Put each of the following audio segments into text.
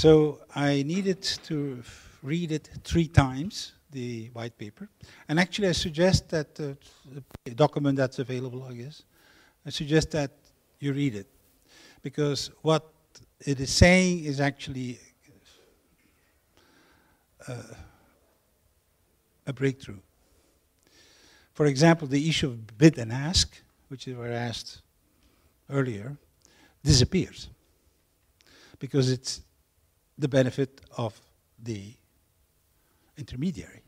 So I needed to read it 3 times, the white paper. And actually I suggest that the document that's available, I guess, I suggest that you read it. Because what it is saying is actually a breakthrough. For example, the issue of bid and ask, which you were asked earlier, disappears. Because it's the benefit of the intermediary.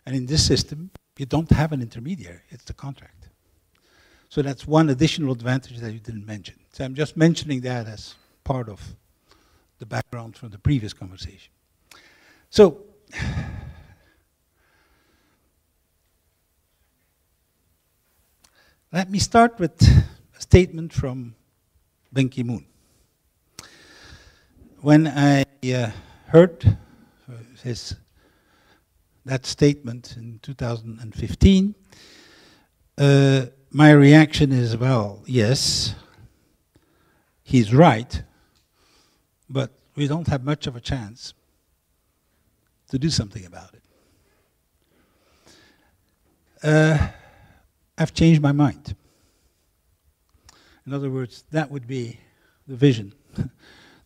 And in this system, you don't have an intermediary, it's the contract. So that's one additional advantage that you didn't mention. So I'm just mentioning that as part of the background from the previous conversation. So, let me start with a statement from Ban Ki-moon. When I heard that statement in 2015, my reaction is, well, yes, he's right, but we don't have much of a chance to do something about it. I've changed my mind. In other words, that would be the vision,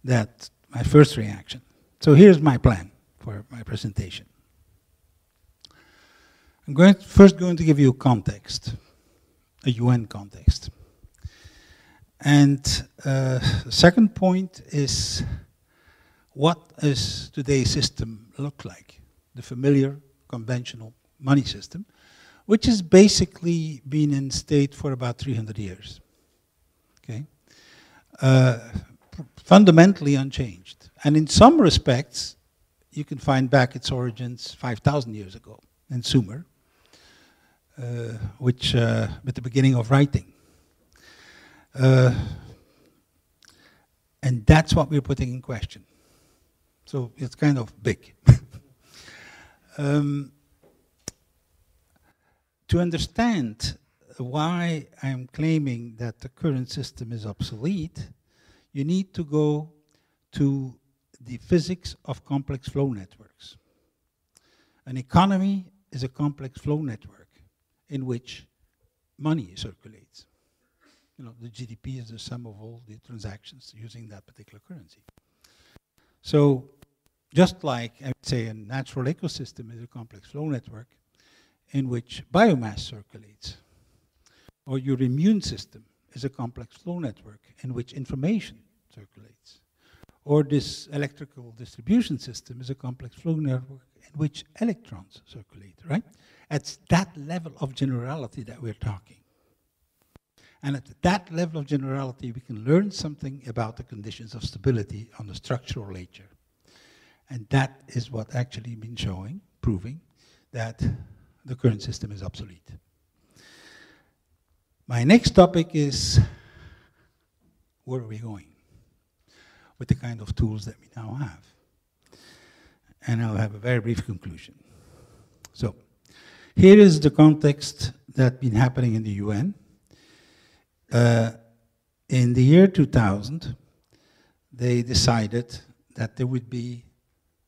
that my first reaction. So here's my plan for my presentation. I'm first going to give you context, a UN context. And the second point is, what does today's system look like? The familiar, conventional money system, which has basically been in state for about 300 years. Okay? Fundamentally unchanged. And in some respects, you can find back its origins 5,000 years ago in Sumer, with the beginning of writing. And that's what we're putting in question. So it's kind of big. To understand why I'm claiming that the current system is obsolete, you need to go to the physics of complex flow networks. An economy is a complex flow network in which money circulates. You know, the GDP is the sum of all the transactions using that particular currency. So just like, I would say, a natural ecosystem is a complex flow network in which biomass circulates, or your immune system is a complex flow network in which information circulates, or this electrical distribution system is a complex flow network in which electrons circulate, right? It's that level of generality that we're talking. And at that level of generality, we can learn something about the conditions of stability on the structural nature. And that is what actually been showing, proving that the current system is obsolete. My next topic is, where are we going with the kind of tools that we now have? And I'll have a very brief conclusion. So, here is the context that's been happening in the UN. In the year 2000, they decided that there would be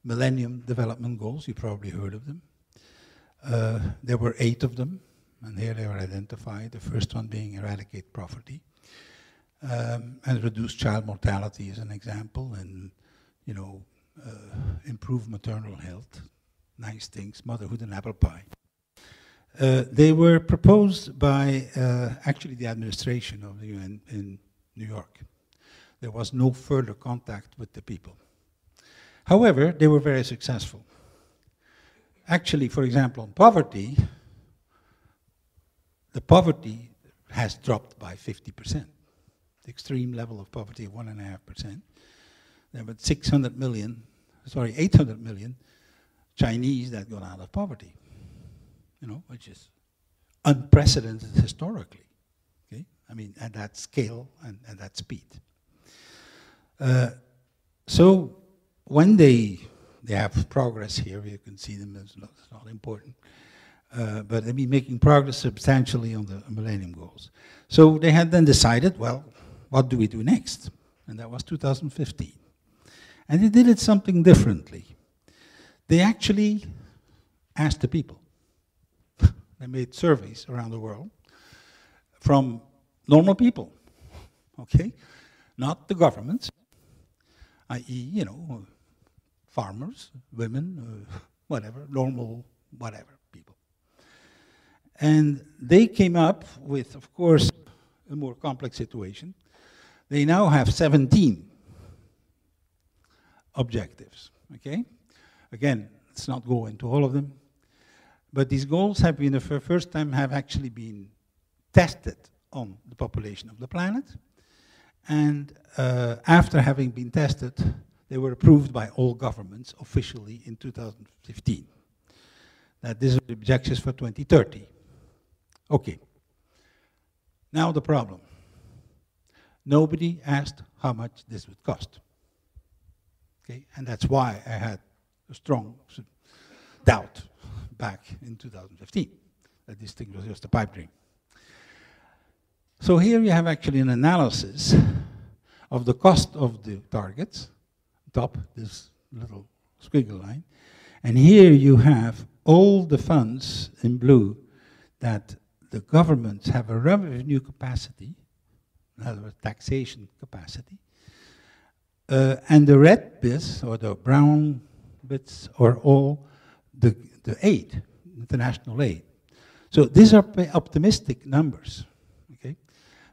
Millennium Development Goals. You probably heard of them. There were 8 of them, and here they were identified. The first one being eradicate poverty, and reduce child mortality as an example, and improve maternal health. Nice things, motherhood and apple pie. They were proposed by actually the administration of the UN in New York. There was no further contact with the people. However, they were very successful. Actually, for example, on poverty, the poverty has dropped by 50%. The extreme level of poverty of 1.5%. There were 800 million Chinese that got out of poverty. Which is unprecedented historically, okay? I mean, at that scale and at that speed. So when they have progress here, you can see them, it's not important, but they've been making progress substantially on the Millennium Goals. So they had then decided, well, what do we do next? And that was 2015. And they did it something differently. They actually asked the people. They made surveys around the world from normal people, okay? Not the governments, i.e., you know, farmers, women, whatever, normal, whatever people. And they came up with, of course, a more complex situation. They now have 17 objectives, okay? Again, let's not go into all of them, but these goals have been, for the first time, have actually been tested on the population of the planet. And after having been tested, they were approved by all governments officially in 2015. That these are the objectives for 2030. Okay. Now the problem. Nobody asked how much this would cost. Okay, and that's why I had a strong doubt back in 2015 that this thing was just a pipe dream. So here you have actually an analysis of the cost of the targets, top, this little squiggle line, and here you have all the funds in blue that the governments have a revenue capacity, in other words, taxation capacity, and the red bits, or the brown bits, are all the aid, international aid. So these are optimistic numbers, okay?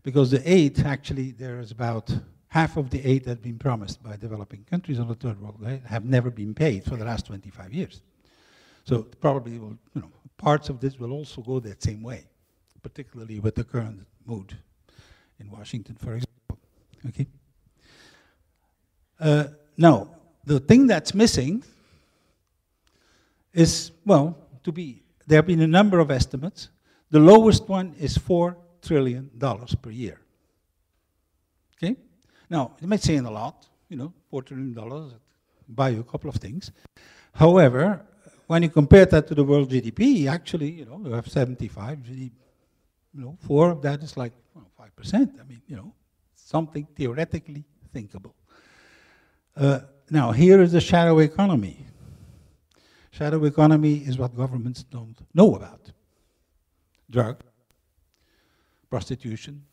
Because the aid, actually, there is about half of the aid that has been promised by developing countries on the third world have never been paid for the last 25 years. So probably, will, you know, parts of this will also go that same way, particularly with the current mood in Washington, for example. Okay. Now, the thing that's missing is, well, there have been a number of estimates. The lowest one is $4 trillion per year. Okay? Now, it might seem a lot, you know, $4 trillion, buy you a couple of things. However, when you compare that to the world GDP, actually, you know, you have 75 GDP, you know, 4 of that is like 5%. I mean, you know, something theoretically thinkable. Now, here is the shadow economy. Shadow economy is what governments don't know about. Drug, prostitution,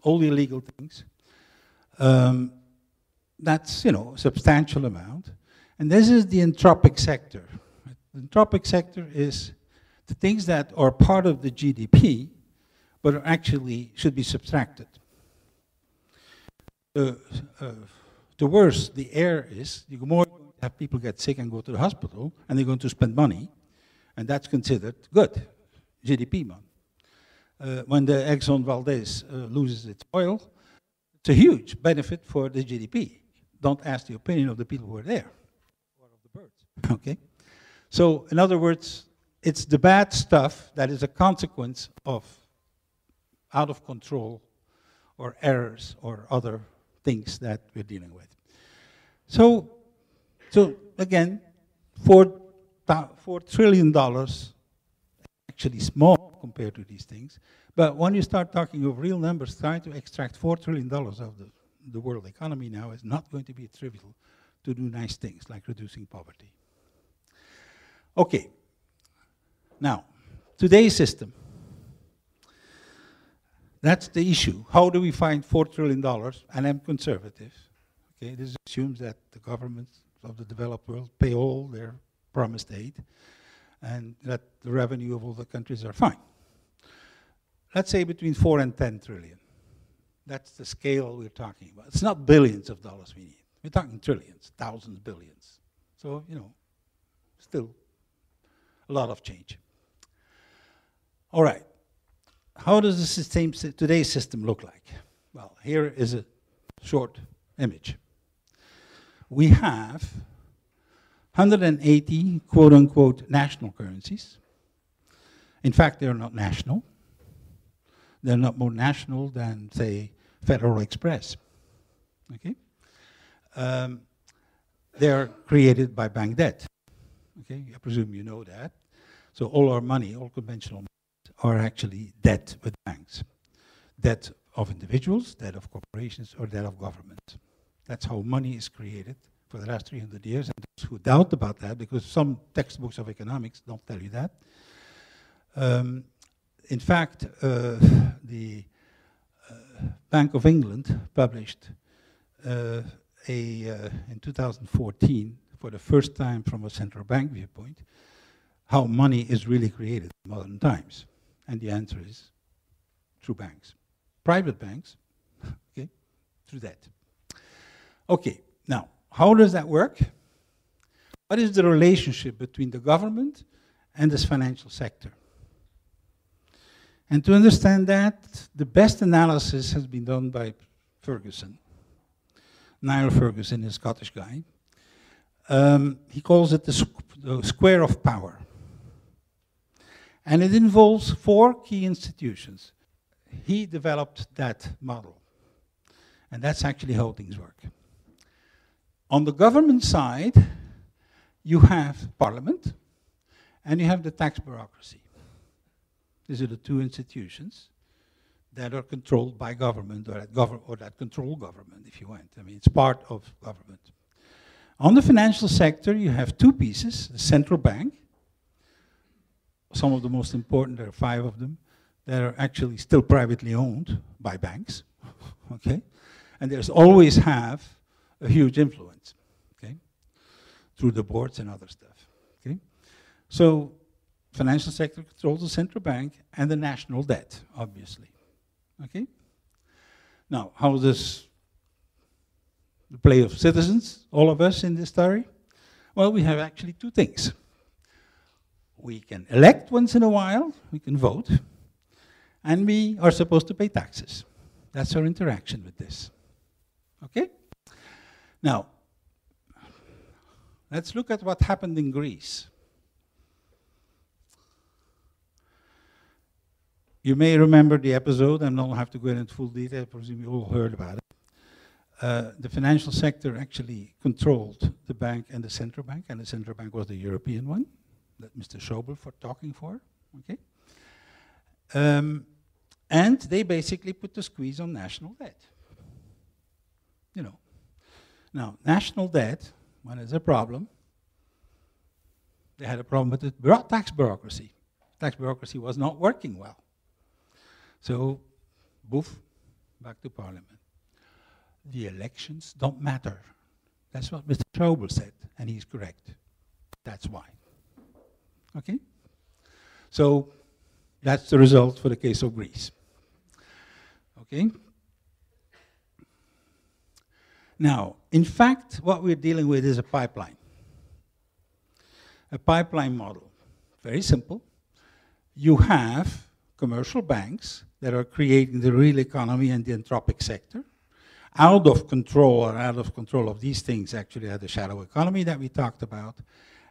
all the illegal things. That's, you know, a substantial amount. And this is the entropic sector. The entropic sector is the things that are part of the GDP, but are actually should be subtracted. The worse the air is, the more you have people get sick and go to the hospital, and they're going to spend money, and that's considered good, GDP money. When the Exxon Valdez loses its oil, it's a huge benefit for the GDP. Don't ask the opinion of the people who are there, or of the birds, okay? So, in other words, it's the bad stuff that is a consequence of out of control or errors or other things that we're dealing with. So again, $4 trillion actually small compared to these things. But when you start talking of real numbers, trying to extract $4 trillion out of the world economy now is not going to be trivial to do nice things like reducing poverty. Okay. Now, today's system. That's the issue. How do we find $4 trillion? And I'm conservative. Okay, this assumes that the governments of the developed world pay all their promised aid and that the revenue of all the countries are fine. Let's say between 4 and 10 trillion. That's the scale we're talking about. It's not billions of dollars we need. We're talking trillions, thousands, billions. So, you know, still a lot of change. All right. How does the system, today's system look like? Well, here is a short image. We have 180 quote-unquote national currencies. In fact, they're not national. They're not more national than, say, Federal Express. Okay? They're created by bank debt. Okay, I presume you know that. So all our money, all conventional money, are actually debt with banks. Debt of individuals, debt of corporations, or debt of government. That's how money is created for for the last 300 years, and those who doubt about that, because some textbooks of economics don't tell you that. In fact, the Bank of England published in 2014, for the first time from a central bank viewpoint, how money is really created in modern times. And the answer is through banks. Private banks, okay, through that. Okay, now, how does that work? What is the relationship between the government and this financial sector? And to understand that, the best analysis has been done by Ferguson. Niall Ferguson, a Scottish guy. He calls it the square of power. And it involves 4 key institutions. He developed that model. And that's actually how things work. On the government side, you have parliament, and you have the tax bureaucracy. These are the 2 institutions that are controlled by government, or that control government, if you want. I mean, it's part of government. On the financial sector, you have 2 pieces: the central bank. Some of the most important, there are 5 of them, that are actually still privately owned by banks, okay? And there's always have a huge influence, okay? Through the boards and other stuff, okay? So, financial sector controls the central bank and the national debt, obviously, okay? Now, how does the play of citizens, all of us in this story? Well, we have actually 2 things. We can elect once in a while, we can vote, and we are supposed to pay taxes. That's our interaction with this, okay? Now, let's look at what happened in Greece. You may remember the episode, and I don't have to go into full detail, I presume you all heard about it. The financial sector actually controlled the bank and the central bank was the European one, that Mr. Schauble for talking for, okay? And they basically put the squeeze on national debt. You know. Now, national debt, when there's a problem, they had a problem with the tax bureaucracy. Tax bureaucracy was not working well. So, boof, back to parliament. The elections don't matter. That's what Mr. Schauble said, and he's correct. That's why. Okay? So, that's the result for the case of Greece. Okay? Now, in fact, what we're dealing with is a pipeline. A pipeline model. Very simple. You have commercial banks that are creating the real economy and the anthropic sector. Out of control of these things actually are the shadow economy that we talked about.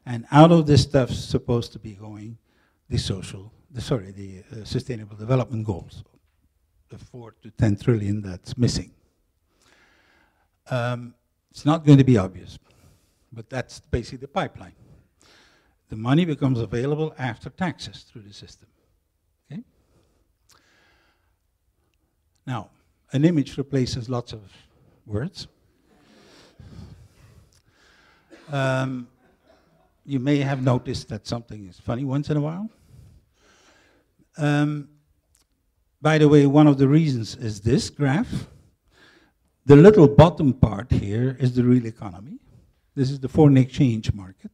And out of this stuff's supposed to be going the sustainable development goals, the 4 to 10 trillion that's missing. It's not going to be obvious, but that's basically the pipeline. The money becomes available after taxes through the system. Okay? Now, an image replaces lots of words. You may have noticed that something is funny once in a while. By the way, one of the reasons is this graph. The little bottom part here is the real economy. This is the foreign exchange market,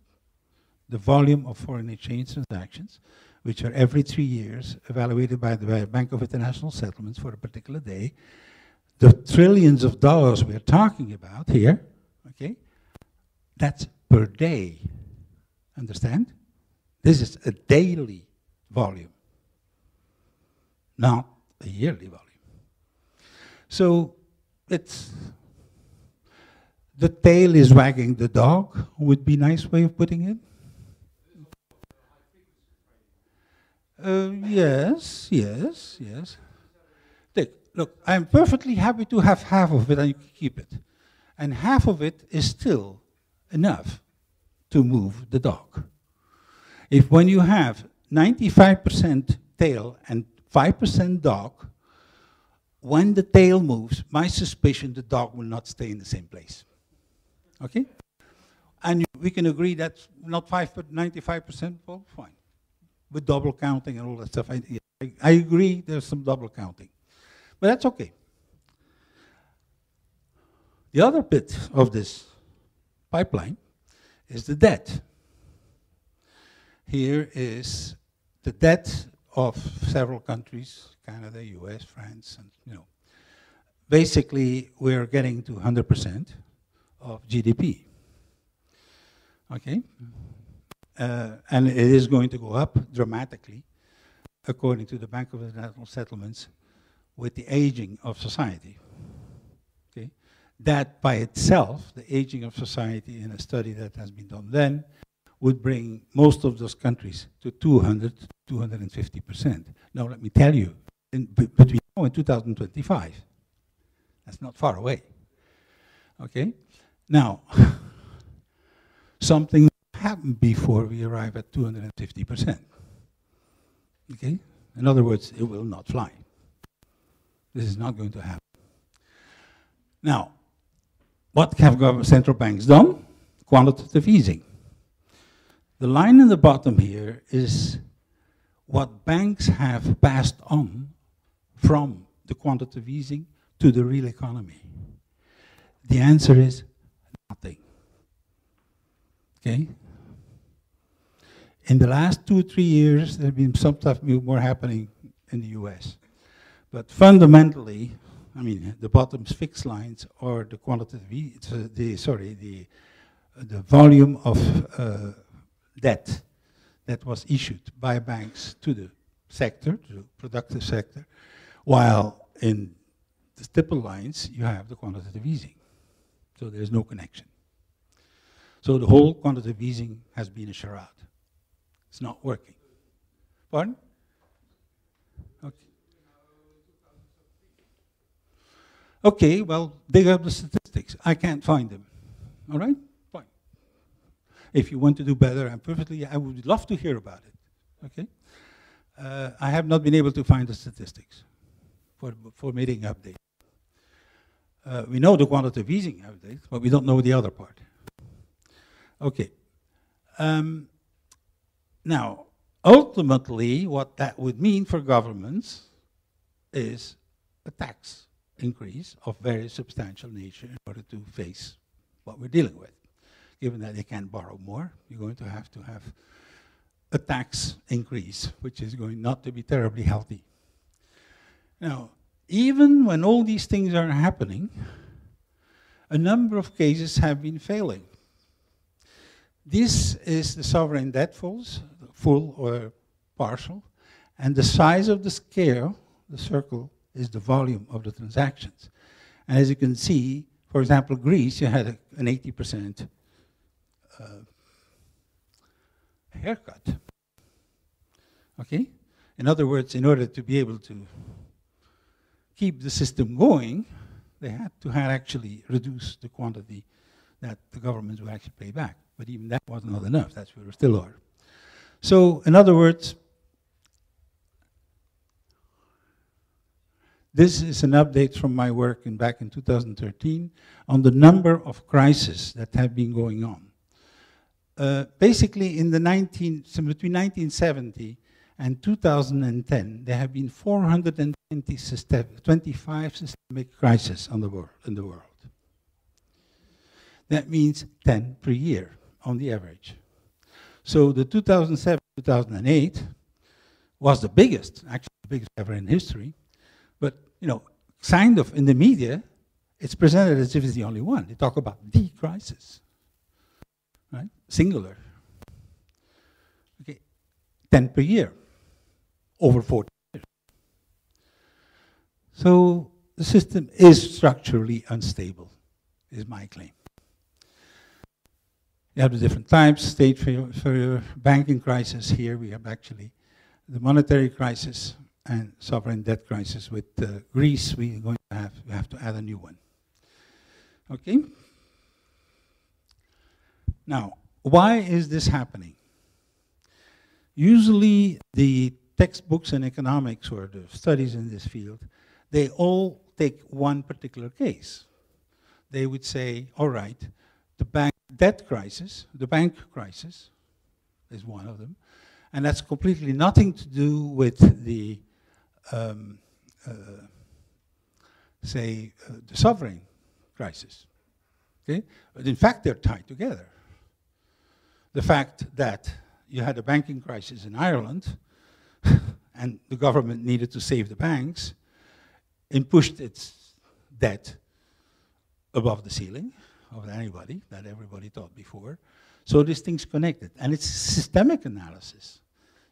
the volume of foreign exchange transactions, which are every 3 years evaluated by the Bank of International Settlements for a particular day. The trillions of dollars we're talking about here, okay, that's per day. Understand? This is a daily volume, not a yearly volume. So it's the tail is wagging the dog, would be a nice way of putting it. Yes. Look, I'm perfectly happy to have half of it and you can keep it. And half of it is still enough to move the dog. If when you have 95% tail and 5% dog, when the tail moves, my suspicion the dog will not stay in the same place. Okay? And we can agree that's not 5, but 95%, well, fine. With double counting and all that stuff, I agree there's some double counting. But that's okay. The other bit of this pipeline is the debt. Here is the debt of several countries, Canada, US, France, and basically we're getting to 100% of GDP. Okay? And it is going to go up dramatically, according to the Bank of International Settlements, with the aging of society. Okay? That by itself, the aging of society in a study that has been done then, would bring most of those countries to 200 to 250%. Now let me tell you, between now and 2025, that's not far away. Okay? Now, something happen before we arrive at 250%. Okay? In other words, it will not fly. This is not going to happen. Now, what have central banks done? Quantitative easing. The line in the bottom here is what banks have passed on from the quantitative easing to the real economy. The answer is nothing. Okay? In the last 2 or 3 years, there have been some stuff more happening in the US. But fundamentally, I mean, the bottom's fixed lines are the quantitative, the volume of debt that was issued by banks to the sector, to the productive sector, while in the stipple lines, you have the quantitative easing. So there's no connection. So the whole quantitative easing has been a charade. It's not working. Pardon? Okay. Okay, well, dig up the statistics. I can't find them. All right? Fine. If you want to do better, I would love to hear about it. Okay? I have not been able to find the statistics for meeting update. We know the quantitative easing update, but we don't know the other part. Okay. Now, ultimately, what that would mean for governments is a tax increase of very substantial nature in order to face what we're dealing with. Given that they can't borrow more, you're going to have a tax increase, which is going not to be terribly healthy. Now, even when all these things are happening, a number of cases have been failing. This is the sovereign debt full or partial, and the size of the scale, the circle, is the volume of the transactions. And as you can see, for example, Greece, you had an 80% haircut. Okay? In other words, in order to be able to keep the system going, they had to actually reduce the quantity that the governments would actually pay back. But even that was not enough. That's where we still are. So, in other words, this is an update from my work back in 2013 on the number of crises that have been going on. Basically, in between 1970 and 2010, there have been 425 systemic crises in the world. That means 10 per year on the average. So the 2007-2008 was the biggest, actually the biggest ever in history. But, kind of in the media, it's presented as if it's the only one. They talk about the crisis, right? Singular. Okay, 10 per year, over 40 years. So the system is structurally unstable, is my claim. You have the different types, state failure, banking crisis. Here we have actually the monetary crisis and sovereign debt crisis. With Greece, we have to add a new one. Okay? Now, why is this happening? Usually the textbooks in economics or the studies in this field, they all take one particular case. They would say, all right, the bank debt crisis, the bank crisis is one of them, and that's completely nothing to do with the, the sovereign crisis. Okay? But in fact, they're tied together. The fact that you had a banking crisis in Ireland and the government needed to save the banks and pushed its debt above the ceiling of anybody, that everybody thought before. So this thing's connected. And it's systemic analysis.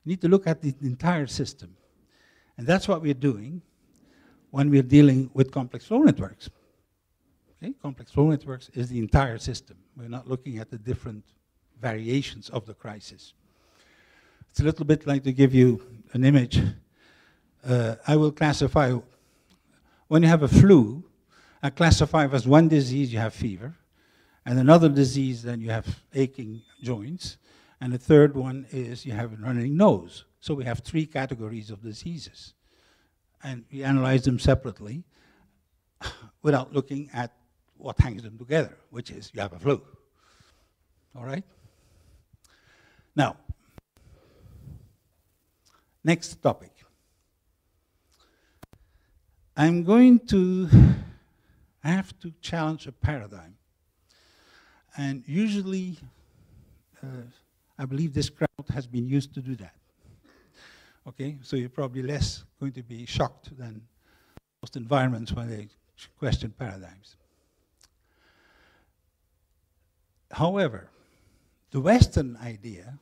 You need to look at the entire system. And that's what we're doing when we're dealing with complex flow networks. Okay? Complex flow networks is the entire system. We're not looking at the different variations of the crisis. It's a little bit like, to give you an image, I will classify, when you have a flu, I classify as one disease you have fever, and another disease then you have aching joints, and the third one is you have a running nose. So we have 3 categories of diseases. And we analyze them separately without looking at what hangs them together, which is you have a flu. All right? Now, next topic. I'm going to have to challenge a paradigm. And usually, I believe this crowd has been used to do that. Okay, so you're probably less going to be shocked than most environments when they question paradigms. However, the Western idea,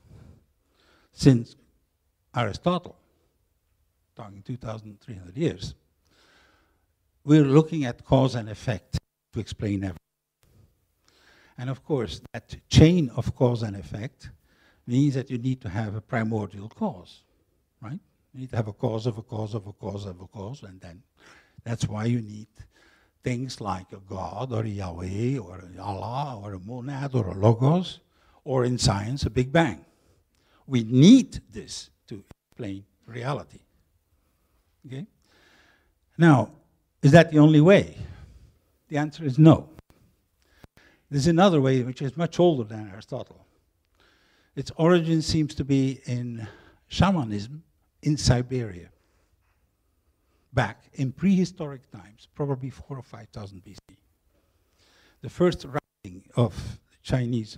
since Aristotle, talking 2,300 years, we're looking at cause and effect to explain everything. And of course, that chain of cause and effect means that you need to have a primordial cause, right? You need to have a cause of a cause of a cause of a cause, and then that's why you need things like a God or a Yahweh or a Allah or a monad or a logos, or in science, a Big Bang. We need this to explain reality. Okay? Now, is that the only way? The answer is no. There's another way which is much older than Aristotle. Its origin seems to be in shamanism in Siberia, back in prehistoric times, probably 4,000 or 5,000 BC. The first writing of Chinese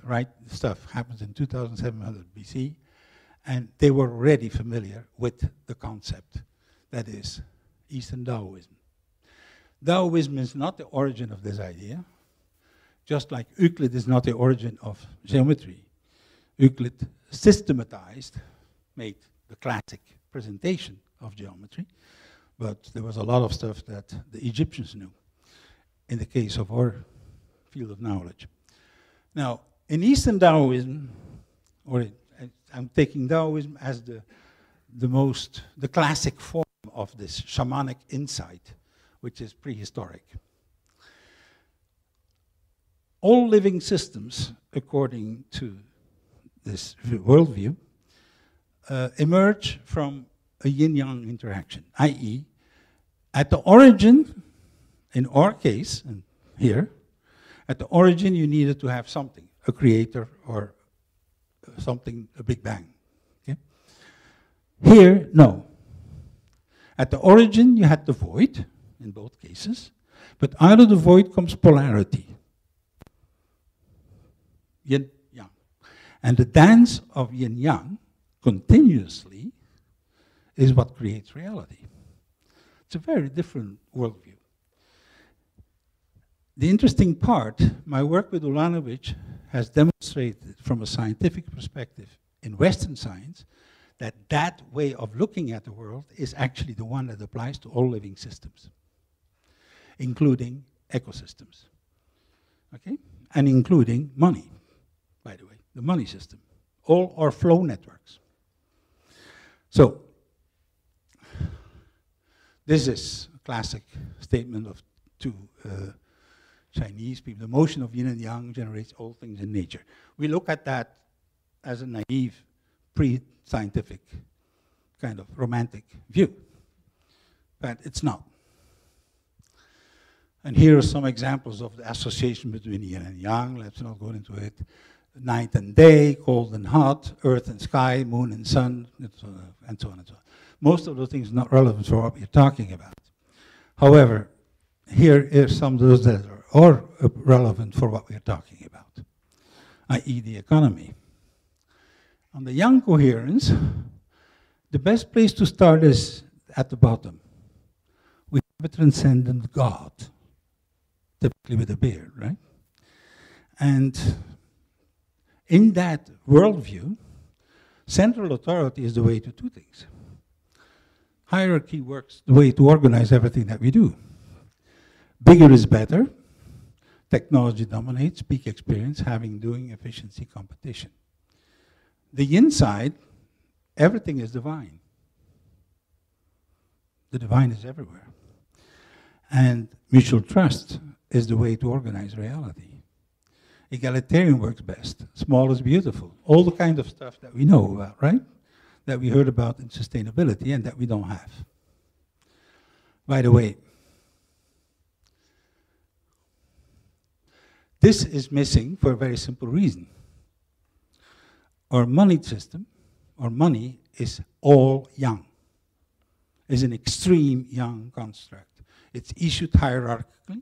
stuff happens in 2,700 BC, and they were already familiar with the concept that is Eastern Taoism. Taoism is not the origin of this idea, just like Euclid is not the origin of geometry. Euclid systematized, made the classic presentation of geometry, but there was a lot of stuff that the Egyptians knew in the case of our field of knowledge. Now, in Eastern Taoism, I'm taking Taoism as the classic form of this shamanic insight, which is prehistoric. All living systems, according to this worldview, emerge from a yin-yang interaction, i.e., at the origin, in our case, and here, at the origin you needed to have something, a creator or something, a Big Bang. Okay? Here, no. At the origin you had the void, in both cases, but out of the void comes polarity. Yin-yang. And the dance of yin-yang continuously is what creates reality. It's a very different worldview. The interesting part, my work with Ulanovich has demonstrated from a scientific perspective in Western science that that way of looking at the world is actually the one that applies to all living systems, including ecosystems, okay? And including money, by the way, the money system, all our flow networks. So, this is a classic statement of two Chinese people. The motion of yin and yang generates all things in nature. We look at that as a naive, pre-scientific, kind of romantic view, but it's not. And here are some examples of the association between yin and yang. Let's not go into it. Night and day, cold and hot, earth and sky, moon and sun, and so on and so on. Most of those things are not relevant for what we're talking about. However, here are some of those that are relevant for what we're talking about, i.e. the economy. On the young coherence, the best place to start is at the bottom. We have a transcendent God, typically with a beard, right? And in that worldview, central authority is the way to do things. Hierarchy works the way to organize everything that we do. Bigger is better. Technology dominates, peak experience, having, doing, efficiency, competition. The inside, everything is divine. The divine is everywhere. And mutual trust is the way to organize reality. Egalitarian works best. Small is beautiful. All the kind of stuff that we know about, right? That we heard about in sustainability and that we don't have. By the way, this is missing for a very simple reason. Our money system, our money is all yang. Is an extreme yang construct. It's issued hierarchically,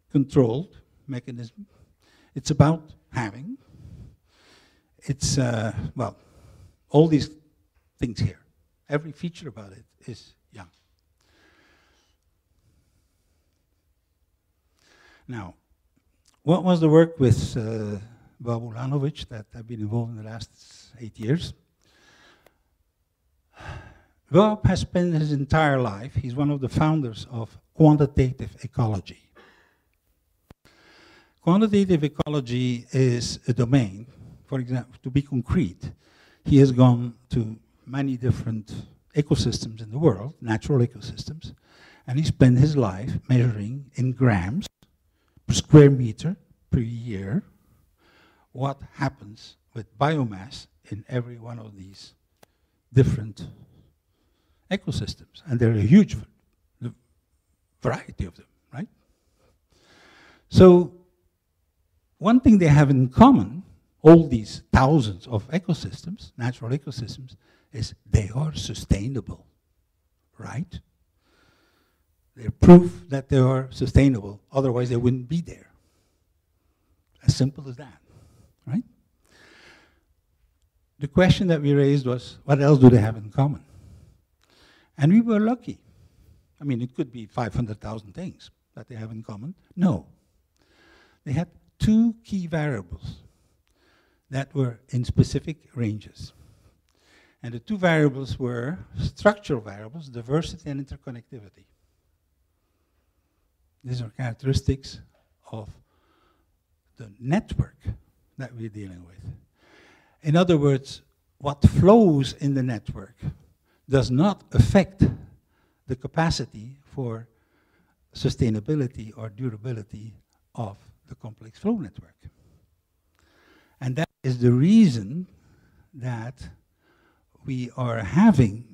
controlled mechanism. It's about having. It's, well, all these things here. Every feature about it is yang. Now, what was the work with Bob Ulanovich that I've been involved in the last 8 years? Bob has spent his entire life, he's one of the founders of quantitative ecology. Quantitative ecology is a domain, for example, to be concrete, he has gone to many different ecosystems in the world, natural ecosystems, and he spent his life measuring in grams per square meter per year what happens with biomass in every one of these different ecosystems. And there are a huge variety of them, right? So one thing they have in common, all these thousands of ecosystems, natural ecosystems, is they are sustainable, right? They're proof that they are sustainable, otherwise they wouldn't be there. As simple as that, right? The question that we raised was, what else do they have in common? And we were lucky. I mean, it could be 500,000 things that they have in common. No. They had two key variables that were in specific ranges. And the two variables were structural variables, diversity and interconnectivity. These are characteristics of the network that we're dealing with. In other words, what flows in the network does not affect the capacity for sustainability or durability of the complex flow network. And that is the reason that we are having,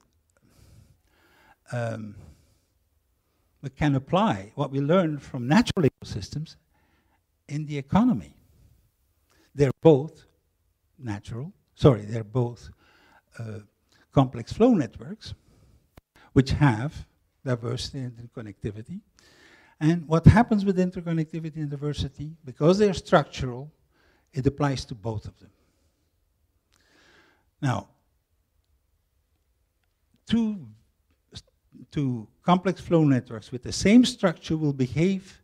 we can apply what we learned from natural ecosystems in the economy. They're both natural, sorry, they're both complex flow networks, which have diversity and interconnectivity. And what happens with interconnectivity and diversity, because they're structural, it applies to both of them. Now, two complex flow networks with the same structure will behave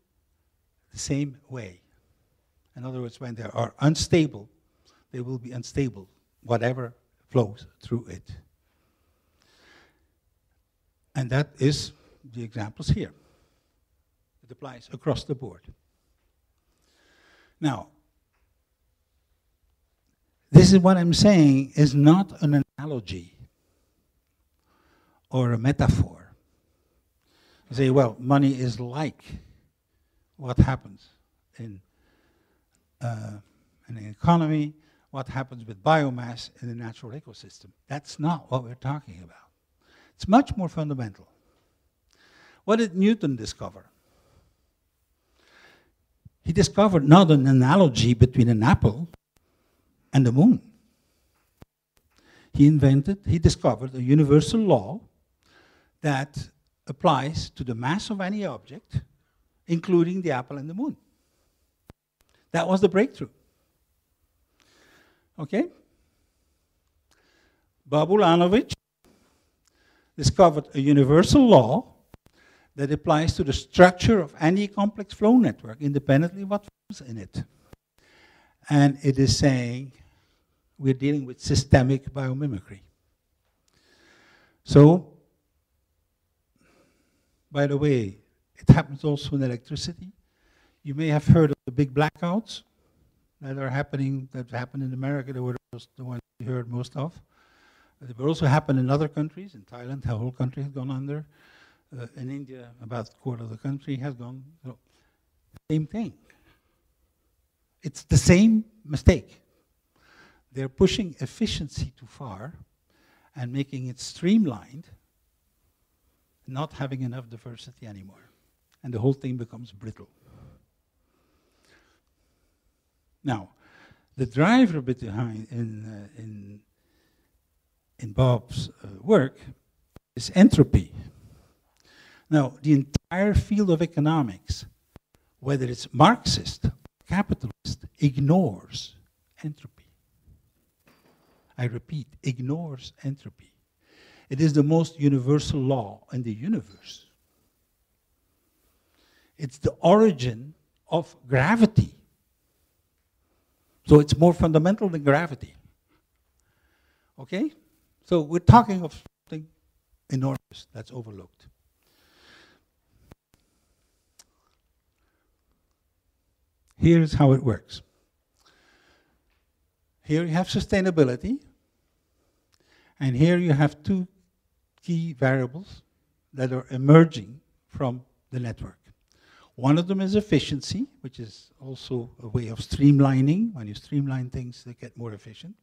the same way. In other words, when they are unstable, they will be unstable, whatever flows through it. And that is the examples here. It applies across the board. Now, this is what I'm saying is not an analogy or a metaphor. You say, well, money is like what happens in an economy, what happens with biomass in a natural ecosystem. That's not what we're talking about. It's much more fundamental. What did Newton discover? he discovered not an analogy between an apple and the moon. He discovered a universal law that applies to the mass of any object, including the apple and the moon. That was the breakthrough. Okay? Babulanovic discovered a universal law that applies to the structure of any complex flow network, independently of what flows in it. And it is saying we're dealing with systemic biomimicry. So, by the way, it happens also in electricity. You may have heard of the big blackouts that are happening, that happened in America. They were the ones you heard most of. But it will also happen in other countries. In Thailand, the whole country has gone under. In India, about a quarter of the country has gone. So, same thing. It's the same mistake. They're pushing efficiency too far and making it streamlined, not having enough diversity anymore. And the whole thing becomes brittle. Now, the driver behind in Bob's work is entropy. Now, the entire field of economics, whether it's Marxist or capitalist, ignores entropy. I repeat, ignores entropy. It is the most universal law in the universe. It's the origin of gravity. So it's more fundamental than gravity. Okay? So we're talking of something enormous that's overlooked. Here's how it works. Here you have sustainability, and here you have two key variables that are emerging from the network. One of them is efficiency, which is also a way of streamlining. When you streamline things, they get more efficient.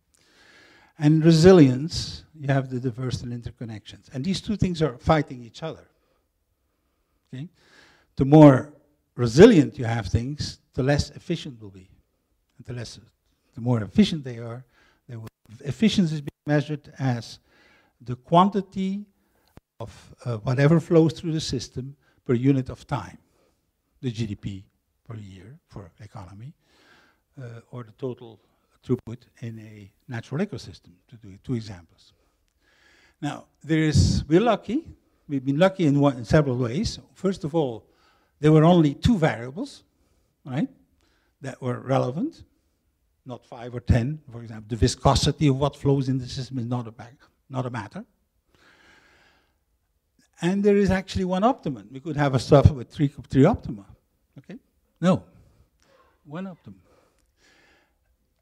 And resilience, you have the diverse and interconnections. And these two things are fighting each other. Okay? The more resilient you have things, the less efficient will be. And the more efficient they are, efficiency is being measured as the quantity of whatever flows through the system per unit of time. The GDP per year for economy, or the total throughput in a natural ecosystem, to do two examples. Now, we're lucky. We've been lucky in several ways. First of all, there were only two variables, right, that were relevant, not 5 or 10. For example, the viscosity of what flows in the system is not a matter. And there is actually one optimum. We could have a stuff with three optima. Okay? No. One optimum.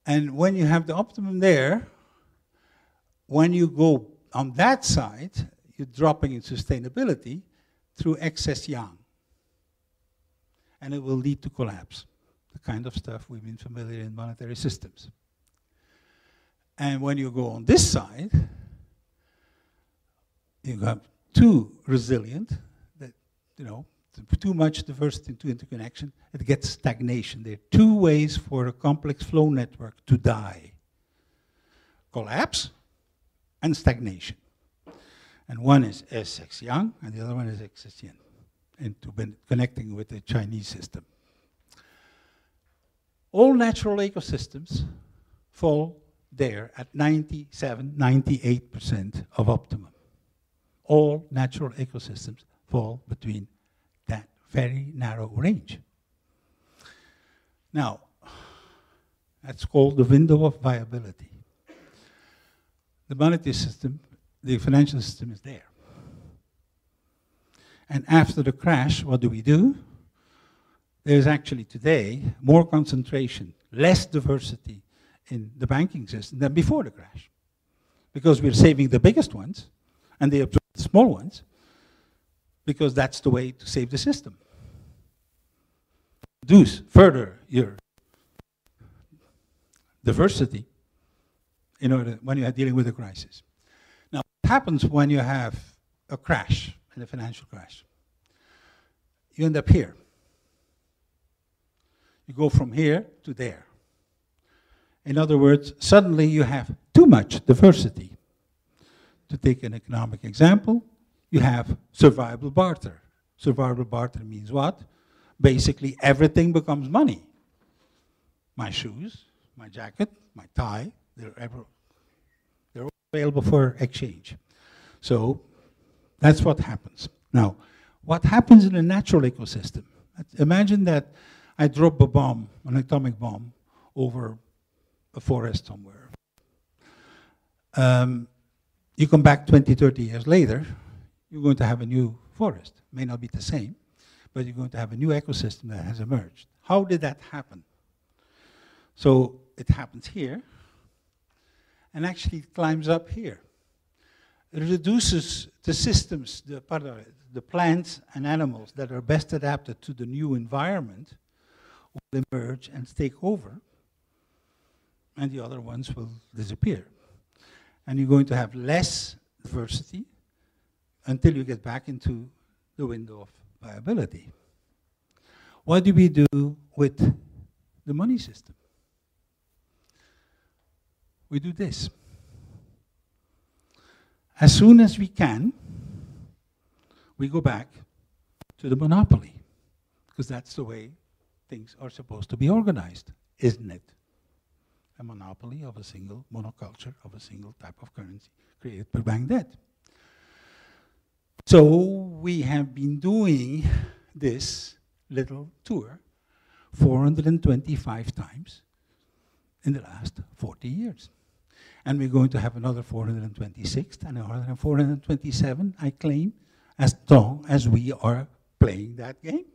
And when you have the optimum there, when you go on that side, you're dropping in sustainability through excess yang. And it will lead to collapse. The kind of stuff we've been familiar in monetary systems. And when you go on this side, you have too resilient, that, you know, too much diversity, too interconnection, it gets stagnation. There are two ways for a complex flow network to die. Collapse and stagnation. And one is S-X yang, and the other one is excess yin, into connecting with the Chinese system. All natural ecosystems fall there at 97, 98% of optimum. All natural ecosystems fall between that very narrow range. Now, that's called the window of viability. The monetary system, the financial system is there. And after the crash, what do? There's actually today more concentration, less diversity in the banking system than before the crash. Because we're saving the biggest ones, and they absorb the small ones, because that's the way to save the system. Reduce further your diversity in order when you are dealing with a crisis. Now, what happens when you have a crash, a financial crash? You end up here. You go from here to there. In other words, suddenly you have too much diversity. To take an economic example, you have survival barter. Survival barter means what? Basically, everything becomes money. My shoes, my jacket, my tie, they're all available for exchange. So that's what happens. Now, what happens in a natural ecosystem? Imagine that I drop a bomb, an atomic bomb, over a forest somewhere. You come back 20, 30 years later, you're going to have a new forest. May not be the same, but you're going to have a new ecosystem that has emerged. How did that happen? So it happens here, and actually it climbs up here. It reduces the systems, the plants and animals that are best adapted to the new environment will emerge and take over, and the other ones will disappear. And you're going to have less diversity until you get back into the window of viability. What do we do with the money system? We do this. As soon as we can, we go back to the monopoly, because that's the way things are supposed to be organized, isn't it? A monopoly of a single monoculture, of a single type of currency created by bank debt. So we have been doing this little tour 425 times in the last 40 years. And we're going to have another 426 and another 427, I claim, as long as we are playing that game.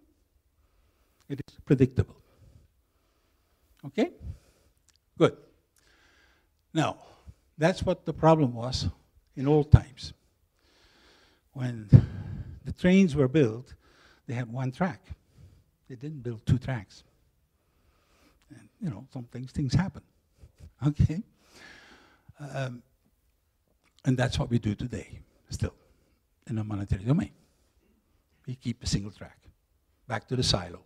It is predictable. Okay? Good. Now, that's what the problem was in old times. When the trains were built, they had one track. They didn't build two tracks. And, you know, things happen. Okay? And that's what we do today, still, in a monetary domain. We keep a single track, back to the silo.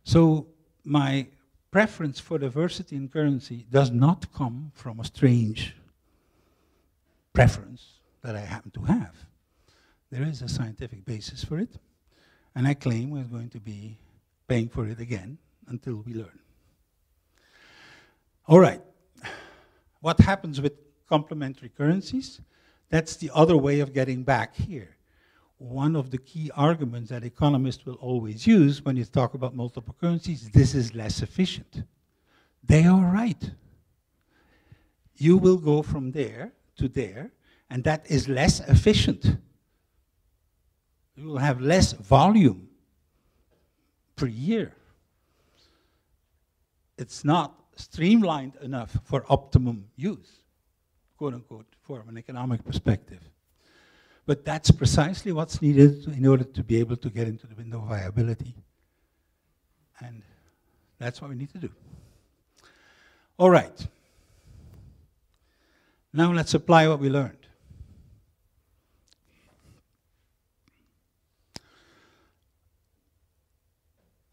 So my preference for diversity in currency does not come from a strange preference that I happen to have. There is a scientific basis for it, and I claim we're going to be paying for it again until we learn. All right. What happens with complementary currencies? That's the other way of getting back here. One of the key arguments that economists will always use when you talk about multiple currencies, this is less efficient. They are right. You will go from there to there, and that is less efficient. You will have less volume per year. It's not streamlined enough for optimum use, quote unquote, from an economic perspective. But that's precisely what's needed in order to be able to get into the window of viability. And that's what we need to do. All right. Now let's apply what we learned.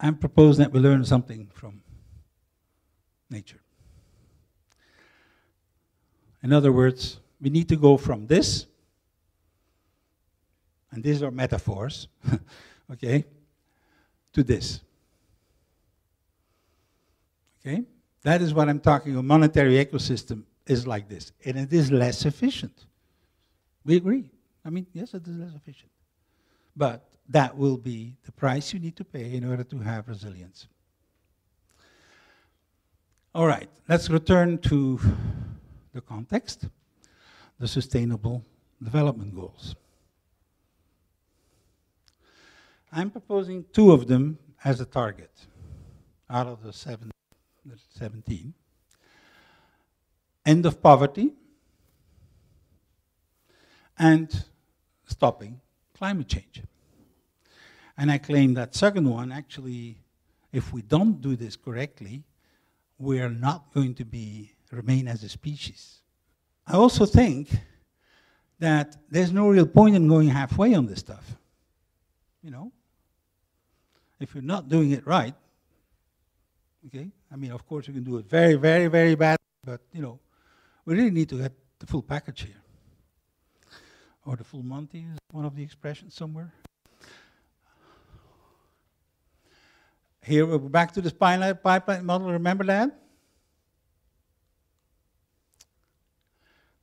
I'm proposing that we learn something from nature. In other words, we need to go from this, and these are metaphors, okay, to this. Okay? That is what I'm talking. A monetary ecosystem is like this, and it is less efficient. We agree. I mean, yes, it is less efficient. But that will be the price you need to pay in order to have resilience. All right, let's return to the context, the Sustainable Development Goals. I'm proposing 2 of them as a target out of the 17. End of poverty and stopping climate change. And I claim that second one, actually, if we don't do this correctly, we are not going to remain as a species. I also think that there's no real point in going halfway on this stuff. You know? If you're not doing it right, Okay? I mean, of course, you can do it very, very, very bad, but, you know, we really need to get the full package here. Or the full Monty is one of the expressions somewhere. Here we're back to the pipeline model, remember that?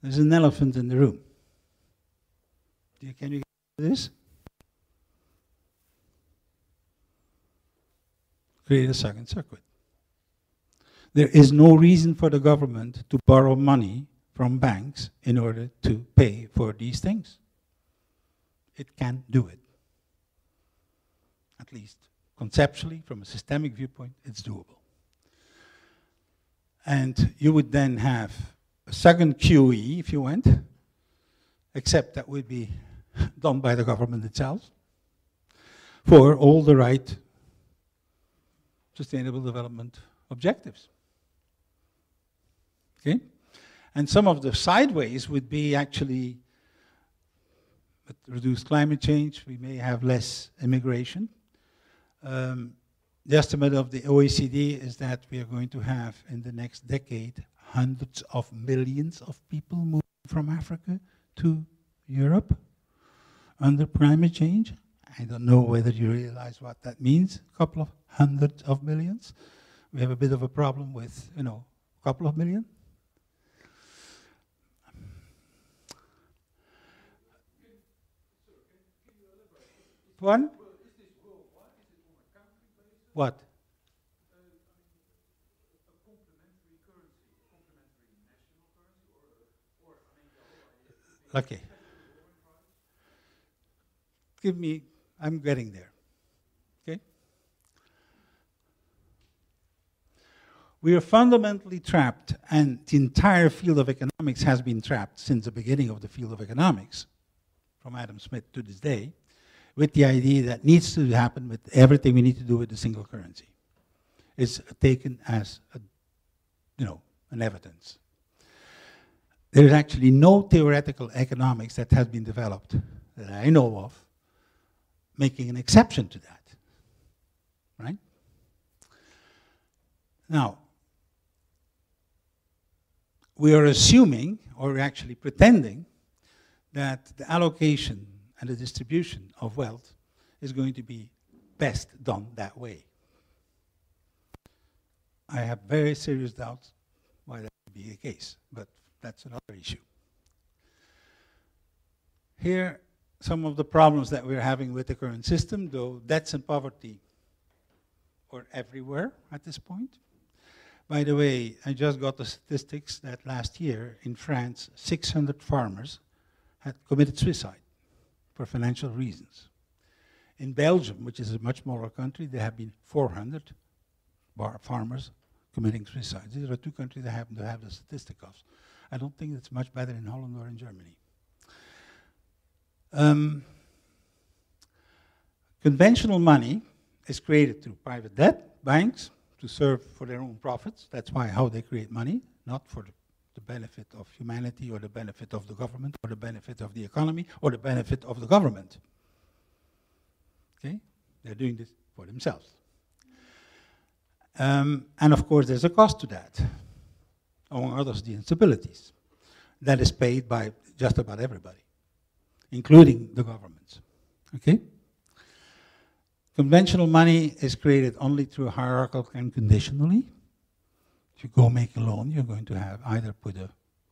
There's an elephant in the room. Can you get this? Create a second circuit. There is no reason for the government to borrow money from banks in order to pay for these things. It can do it. At least conceptually, from a systemic viewpoint, it's doable. And you would then have a second QE, if you went, except that would be done by the government itself, for all the right sustainable development objectives. Okay? And some of the sideways would be actually, with reduced climate change, we may have less immigration. The estimate of the OECD is that we are going to have, in the next decade, hundreds of millions of people moving from Africa to Europe under climate change. I don't know whether you realize what that means, a couple of hundreds of millions. We have a bit of a problem with, you know, a couple of million. One? What? Okay. Give me, I'm getting there. Okay? We are fundamentally trapped, and the entire field of economics has been trapped since the beginning of the field of economics, from Adam Smith to this day, with the idea that needs to happen with everything we need to do with the single currency. It's taken as a, you know, an evidence. There is actually no theoretical economics that has been developed that I know of making an exception to that, right? Now, we are assuming, or actually pretending, that the allocation and the distribution of wealth is going to be best done that way. I have very serious doubts why that would be the case, but that's another issue. Here, some of the problems that we're having with the current system, though debts and poverty are everywhere at this point. By the way, I just got the statistics that last year in France, 600 farmers had committed suicide for financial reasons. In Belgium, which is a much smaller country, there have been 400 farmers committing suicide. These are two countries that happen to have the statistic of. I don't think it's much better in Holland or in Germany. Conventional money is created through private debt, banks, to serve for their own profits. That's how they create money, not for the benefit of humanity or the benefit of the government or the benefit of the economy or the benefit of the government. Okay? They're doing this for themselves. And of course, there's a cost to that, among others, the instabilities. That is paid by just about everybody, including the governments. Okay? Conventional money is created only through hierarchical and conditionally. If you go make a loan, you're going to have either put a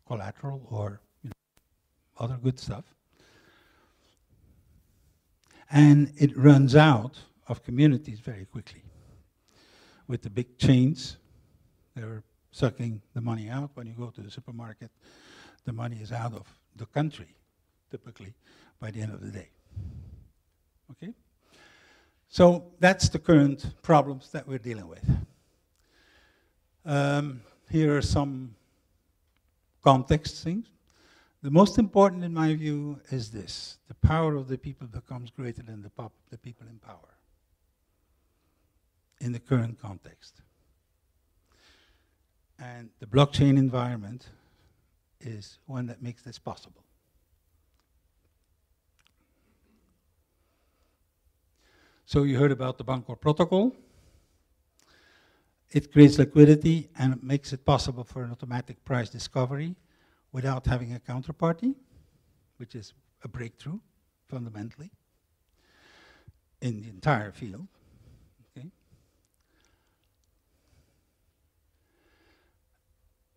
collateral or, you know, other good stuff. And it runs out of communities very quickly. With the big chains, they're sucking the money out. When you go to the supermarket, the money is out of the country, typically, by the end of the day. Okay? So that's the current problems that we're dealing with. Here are some context things. The most important, in my view, is this. The power of the people becomes greater than the people in power in the current context. And the blockchain environment is one that makes this possible. So you heard about the Bancor protocol. It creates liquidity and it makes it possible for an automatic price discovery without having a counterparty, which is a breakthrough, fundamentally, in the entire field. Okay.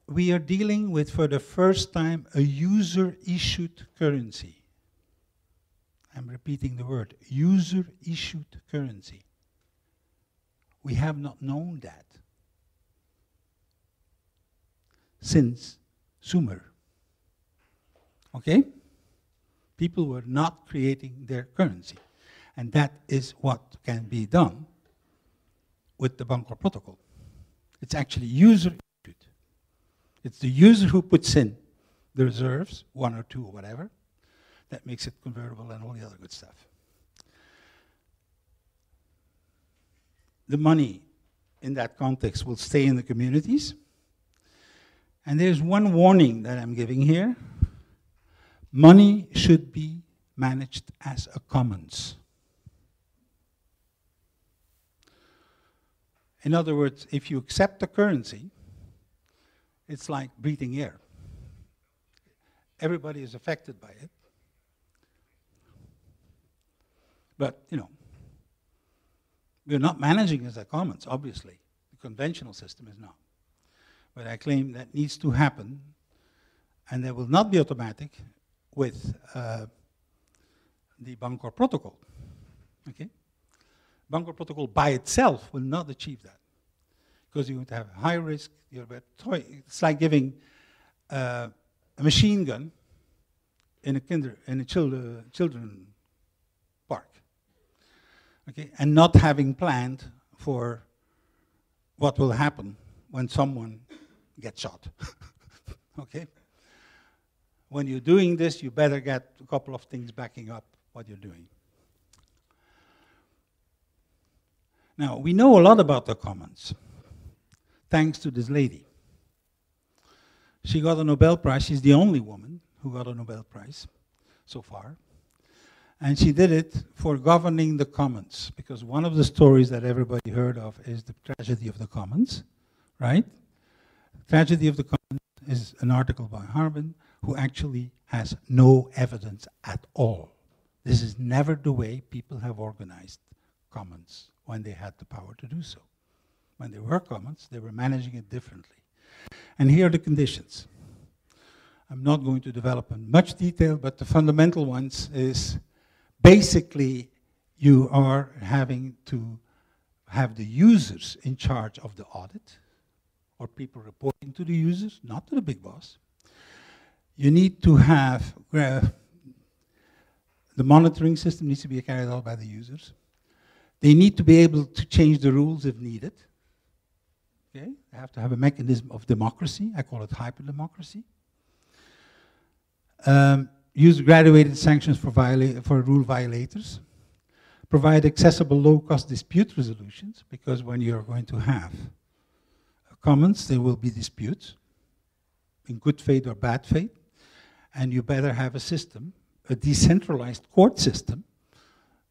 We are dealing with, for the first time, a user-issued currency. I'm repeating the word, user-issued currency. We have not known that since Sumer. Okay? People were not creating their currency. And that is what can be done with the Bancor protocol. It's actually user-issued. It's the user who puts in the reserves, 1 or 2 or whatever, that makes it convertible and all the other good stuff. The money in that context will stay in the communities. And there's one warning that I'm giving here. Money should be managed as a commons. In other words, if you accept a currency, it's like breathing air. Everybody is affected by it. But, you know, we're not managing as a commons, obviously. The conventional system is not. But I claim that needs to happen, and that will not be automatic with the Bancor protocol. Okay? Bancor protocol by itself will not achieve that, because you're going to have high risk. It's like giving a machine gun in a children park, okay, and not having planned for what will happen when someone gets shot. Okay. When you're doing this, you better get a couple of things backing up what you're doing. Now, we know a lot about the commons, thanks to this lady. She got a Nobel Prize. She's the only woman who got a Nobel Prize so far. And she did it for governing the commons, because one of the stories that everybody heard of is the tragedy of the commons, right? The tragedy of the commons is an article by Harbin, who actually has no evidence at all. This is never the way people have organized commons when they had the power to do so. When they were commons, they were managing it differently. And here are the conditions. I'm not going to develop in much detail, but the fundamental ones is basically you are having to have the users in charge of the audit, or people reporting to the users, not to the big boss. You need to have, the monitoring system needs to be carried out by the users. They need to be able to change the rules if needed. Okay? They have to have a mechanism of democracy. I call it hyper-democracy. Use graduated sanctions for rule violators. Provide accessible low-cost dispute resolutions, because when you're going to have commons, there will be disputes in good faith or bad faith, and you better have a system, a decentralized court system,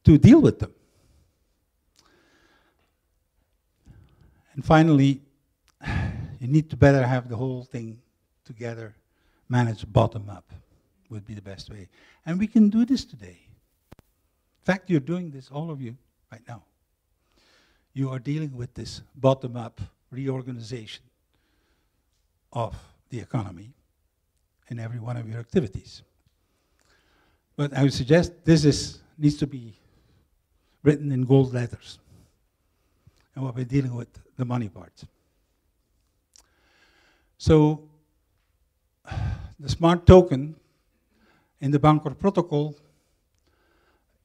to deal with them. And finally, you need to better have the whole thing together, managed bottom up, would be the best way. And we can do this today. In fact, you're doing this, all of you, right now. You are dealing with this bottom-up reorganization of the economy in every one of your activities. But I would suggest this needs to be written in gold letters. And what we're dealing with, the money part. So, the smart token in the Bancor protocol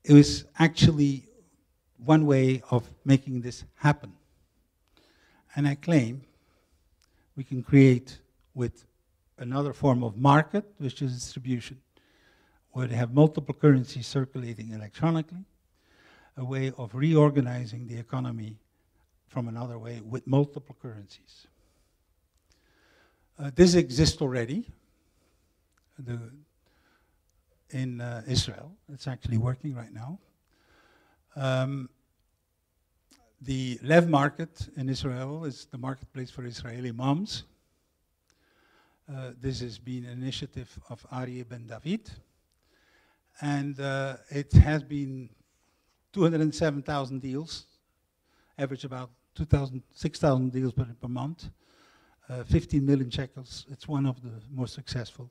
is actually one way of making this happen. And I claim we can create with another form of market, which is distribution, where they have multiple currencies circulating electronically, a way of reorganizing the economy from another way with multiple currencies. This exists already in Israel. It's actually working right now. The Lev market in Israel is the marketplace for Israeli moms. This has been an initiative of Aryeh Ben David. And it has been 207,000 deals, average about 6,000 deals per month, 15 million shekels. It's one of the most successful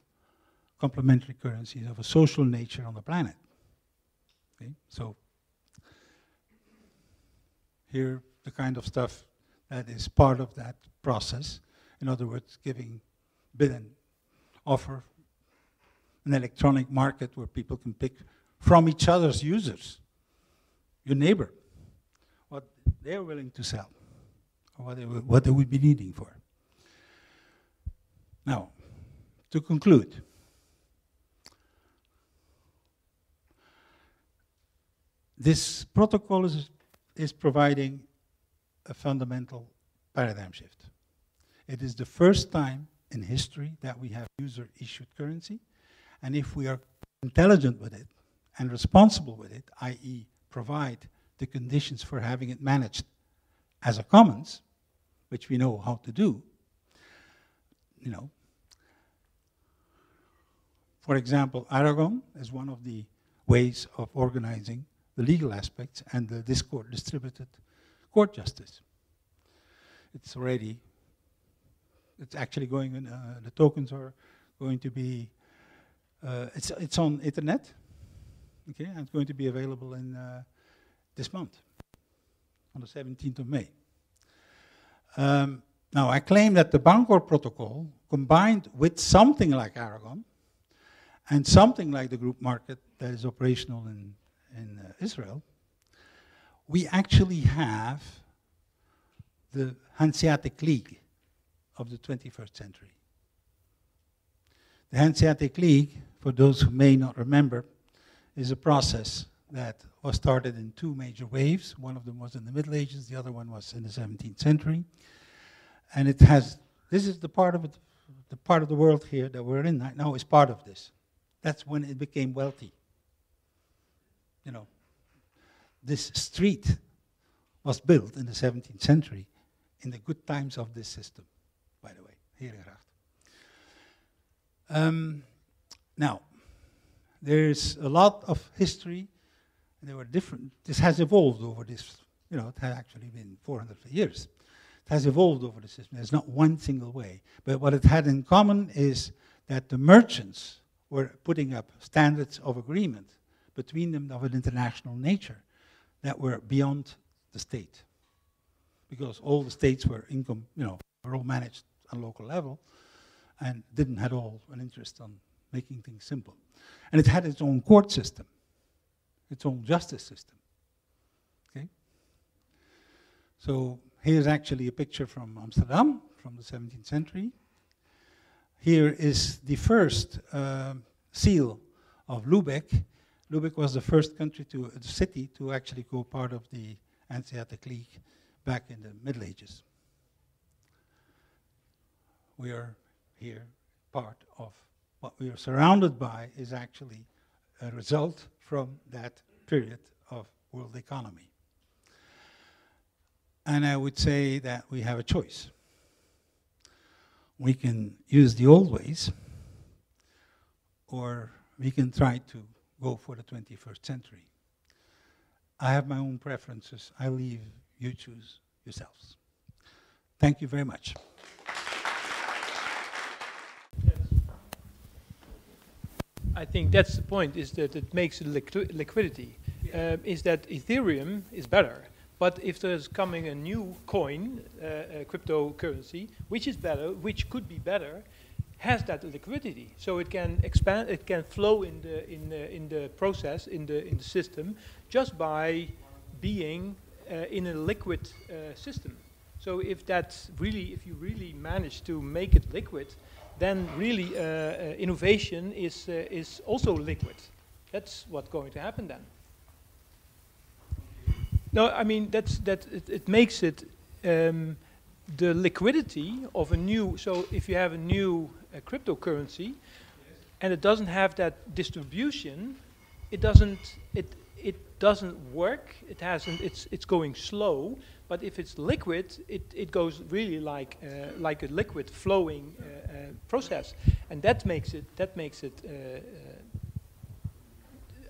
complementary currencies of a social nature on the planet. Okay? So here, the kind of stuff that is part of that process. In other words, giving bid and offer, an electronic market where people can pick from each other's users, your neighbor, what they're willing to sell, or what they would be needing for. Now, to conclude, this protocol is providing a fundamental paradigm shift. It is the first time in history that we have user-issued currency, and if we are intelligent with it and responsible with it, i.e. provide the conditions for having it managed as a commons, which we know how to do, you know. For example, Aragon is one of the ways of organizing the legal aspects and the distributed court justice. It's actually going in, the tokens are going to be, it's on internet, okay, and it's going to be available in this month, on the 17th of May. Now, I claim that the Bancor protocol, combined with something like Aragon, and something like the group market that is operational in Israel, we actually have the Hanseatic League of the 21st century. The Hanseatic League, for those who may not remember, is a process that was started in two major waves. One of them was in the Middle Ages, the other one was in the 17th century. And it has, this is the part of it, the part of the world here that we're in right now is part of this. That's when it became wealthy. You know, this street was built in the 17th century in the good times of this system, by the way, Herengracht. Now, there's a lot of history, and there were different, this has evolved over this, you know, it has actually been 400 years. It has evolved over the system. There's not one single way. But what it had in common is that the merchants were putting up standards of agreement between them of an international nature that were beyond the state. Because all the states were were all managed on local level and didn't have all an interest on making things simple. And it had its own court system, its own justice system. Okay? So here's actually a picture from Amsterdam from the 17th century. Here is the first seal of Lübeck. Lübeck was the first city to actually go part of the Hanseatic League back in the Middle Ages. We are here part of what we are surrounded by is actually a result from that period of world economy. And I would say that we have a choice. We can use the old ways, or we can try to go for the 21st century. I have my own preferences. I leave you choose yourselves. Thank you very much. I think that's the point, is that it makes liquidity. Is that Ethereum is better. But if there's coming a new coin, cryptocurrency, which is better, which could be better, has that liquidity, so it can expand, it can flow in the process, in the system, just by being in a liquid system. So if you really manage to make it liquid, then really innovation is also liquid. That's what's going to happen then. No, I mean it makes it the liquidity of a new. So if you have a new cryptocurrency, and it doesn't have that distribution, it doesn't. it doesn't work. It hasn't. It's going slow. But if it's liquid, it goes really like a liquid flowing process, and that makes it.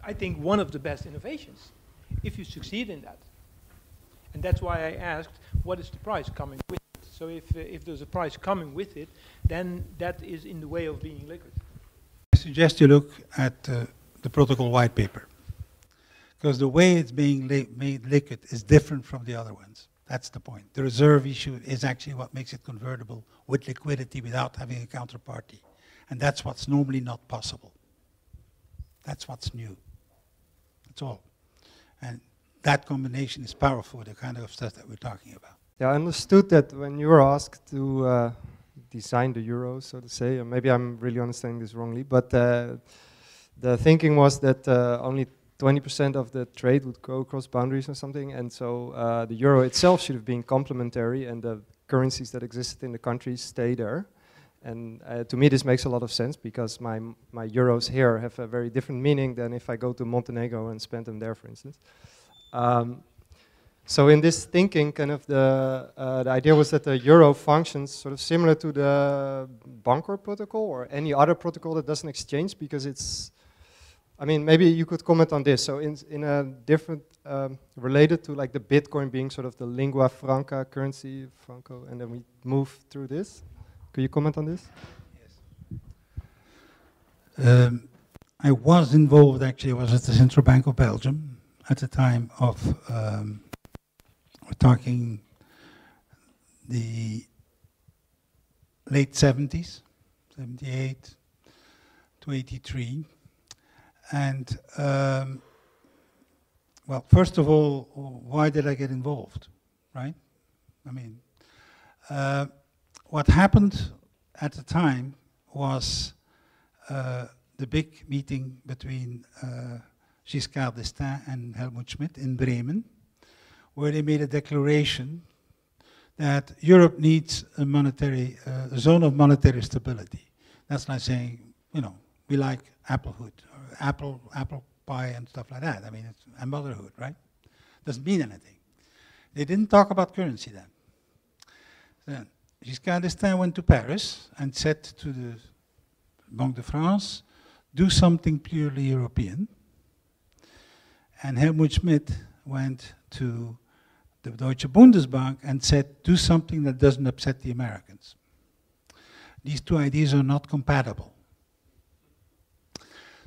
I think one of the best innovations, if you succeed in that. And that's why I asked, what is the price coming with it? So if there's a price coming with it, then that is in the way of being liquid. I suggest you look at the protocol white paper, because the way it's being made liquid is different from the other ones. That's the point. The reserve issue is actually what makes it convertible with liquidity without having a counterparty. And that's what's normally not possible. That's what's new. That's all. And that combination is powerful, the kind of stuff that we're talking about. Yeah, I understood that when you were asked to design the euro, so to say, or maybe I'm really understanding this wrongly, but the thinking was that only 20% of the trade would go across boundaries or something, and so the euro itself should have been complementary, and the currencies that existed in the countries stay there. And to me, this makes a lot of sense, because my euros here have a very different meaning than if I go to Montenegro and spend them there, for instance. So in this thinking, kind of the idea was that the euro functions sort of similar to the Bancor protocol or any other protocol that doesn't exchange, because it's, I mean, maybe you could comment on this. So in a different, related to like the Bitcoin being sort of the lingua franca currency, franco, and then we move through this. Could you comment on this? Yes. I was involved, actually, I was at the Central Bank of Belgium at the time of, we're talking the late 70s, 78 to 83. And, well, first of all, why did I get involved, right? I mean, what happened at the time was the big meeting between Giscard d'Estaing and Helmut Schmidt in Bremen, where they made a declaration that Europe needs a monetary, a zone of monetary stability. That's like saying, you know, we like applehood, or apple pie and stuff like that. I mean, it's a motherhood, right? Doesn't mean anything. They didn't talk about currency then. Then Giscard d'Estaing went to Paris and said to the Banque de France, do something purely European. And Helmut Schmidt went to the Deutsche Bundesbank and said, do something that doesn't upset the Americans. These two ideas are not compatible.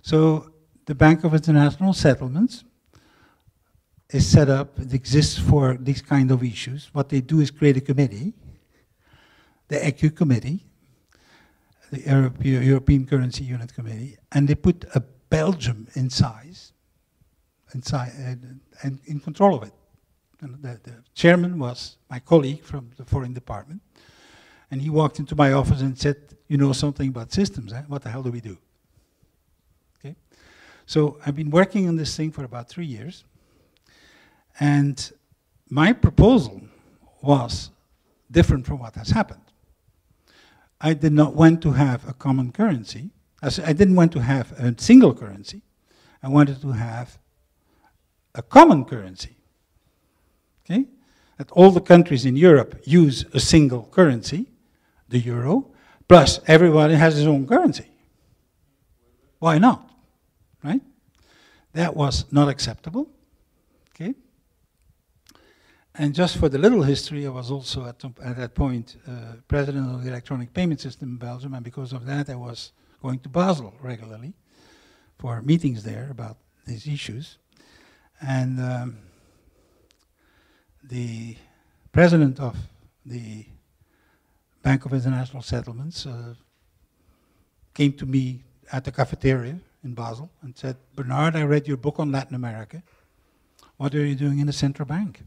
So the Bank of International Settlements is set up, it exists for these kind of issues. What they do is create a committee, the ECU committee, the European Currency Unit Committee, and they put a Belgium inside and in control of it. And the chairman was my colleague from the foreign department, and he walked into my office and said, you know something about systems, eh? What the hell do we do? Okay, so I've been working on this thing for about 3 years, and my proposal was different from what has happened. I did not want to have a common currency. I didn't want to have a single currency. I wanted to have a common currency. Okay? That all the countries in Europe use a single currency, the euro, plus everybody has his own currency. Why not? Right? That was not acceptable. Okay? And just for the little history, I was also at that point president of the electronic payment system in Belgium, and because of that I was going to Basel regularly for meetings there about these issues. And the president of the Bank of International Settlements came to me at the cafeteria in Basel and said, Bernard, I read your book on Latin America. What are you doing in the central bank?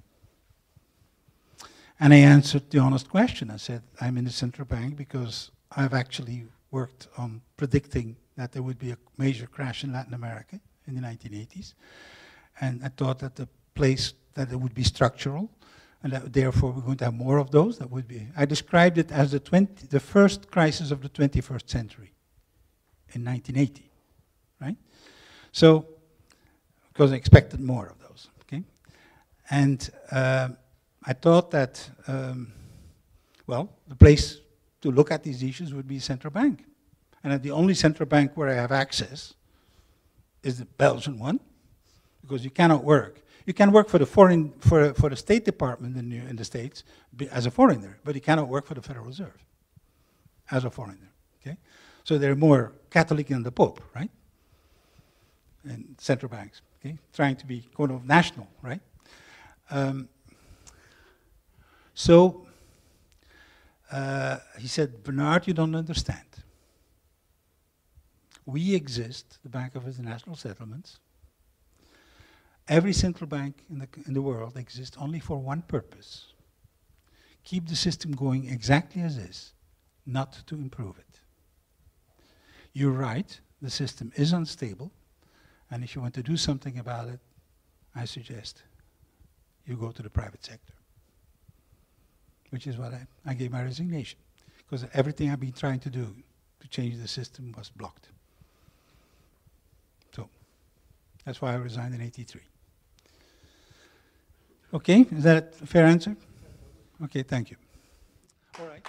And I answered the honest question. I said, I'm in the central bank because I've actually worked on predicting that there would be a major crash in Latin America in the 1980s. And I thought that the place that it would be structural, and that therefore we're going to have more of those. That would be. I described it as the first crisis of the 21st century in 1980, right? So because I expected more of those. Okay, and I thought that well, the place to look at these issues would be central bank, and that the only central bank where I have access is the Belgian one, because you cannot work. You can work for the foreign for the State Department in the States as a foreigner, but you cannot work for the Federal Reserve as a foreigner. Okay, so they're more Catholic than the Pope, right? And central banks, okay, trying to be kind of national, right? So he said, Bernard, you don't understand. We exist, the Bank of International Settlements. Every central bank in the world exists only for one purpose: keep the system going exactly as is, not to improve it. You're right, the system is unstable, and if you want to do something about it, I suggest you go to the private sector, which is what I gave my resignation, because everything I've been trying to do to change the system was blocked. So that's why I resigned in '83. Okay, is that a fair answer? Okay, thank you. All right.